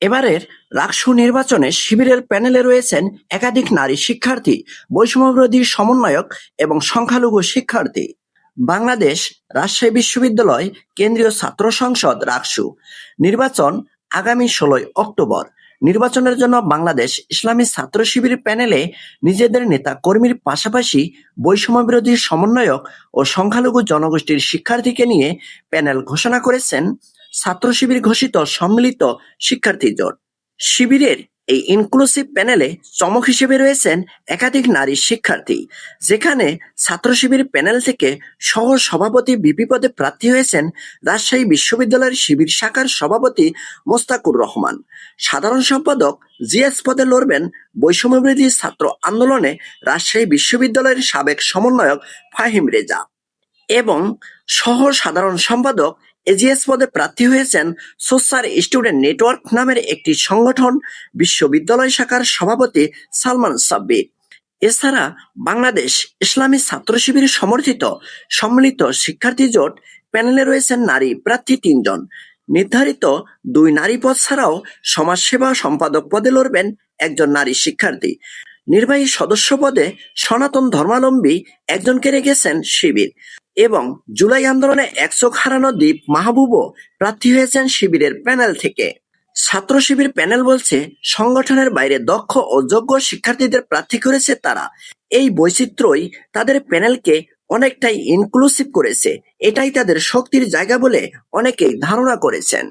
এবারের রাকসু নির্বাচনে শিবিরের প্যানেলে রয়েছেন একাধিক নারী শিক্ষার্থী, বৈষম্যবিরোধী সমন্বয়ক এবং সংখ্যালঘু শিক্ষার্থী। বাংলাদেশ রাজশাহী বিশ্ববিদ্যালয় কেন্দ্রীয় ছাত্র সংসদ রাকসু নির্বাচন আগামী 16 অক্টোবর। নির্বাচনের জন্য বাংলাদেশ ইসলামী ছাত্র শিবির প্যানেলে নিজেদের নেতা কর্মীর পাশাপাশি বৈষম্যবিরোধী সমন্বয়ক ও সংখ্যালঘু জনগোষ্ঠীর শিক্ষার্থীকে নিয়ে প্যানেল ঘোষণা করেছেন ছাত্র শিবির ঘোষিত সম্মিলিত শিক্ষার্থী জোট। শিবিরের এই ইনক্লুসিভ প্যানেলে চমক হিসেবে রয়েছেন একাধিক নারী শিক্ষার্থী, যেখানে ছাত্র শিবির প্যানেল থেকে সহ সভাপতি ভিপি পদে প্রার্থী হয়েছেন রাজশাহী বিশ্ববিদ্যালয়ের শিবির শাখার সভাপতি মোস্তাকুর রহমান। সাধারণ সম্পাদক জিএস পদে লড়বেন বৈষম্যবিরোধী ছাত্র আন্দোলনে রাজশাহী বিশ্ববিদ্যালয়ের সাবেক সমন্বয়ক ফাহিম রেজা এবং সহ সাধারণ সম্পাদক এজিএস পদে প্রার্থী হয়েছেন সোশ্যাল স্টুডেন্ট নেটওয়ার্ক নামের একটি সংগঠন বিশ্ববিদ্যালয় শাখার সভাপতি সালমান সাব্বির। এছাড়া বাংলাদেশ ইসলামী ছাত্র শিবির সমর্থিত সম্মিলিত শিক্ষার্থী জোট প্যানেলে রয়েছেন নারী প্রার্থী 3 জন। নির্ধারিত 2 নারী পদ ছাড়াও সমাজসেবা সম্পাদক পদে লড়বেন একজন নারী শিক্ষার্থী। নির্বাহী সদস্য পদে সনাতন ধর্মাবলম্বী একজনকে রেখেছেন শিবির এবং জুলাই আন্দোলনে এক চোখ হারানো দীপ মাহবুবও প্রার্থী হয়েছেন শিবিরের প্যানেল থেকে। ছাত্র শিবির প্যানেল বলছে, সংগঠনের বাইরে দক্ষ ও যোগ্য শিক্ষার্থীদের প্রার্থী করেছে তারা। এই বৈচিত্র্যই তাদের প্যানেলকে অনেকটাই ইনক্লুসিভ করেছে। এটাই তাদের শক্তির জায়গা বলে অনেকেই ধারণা করেছেন।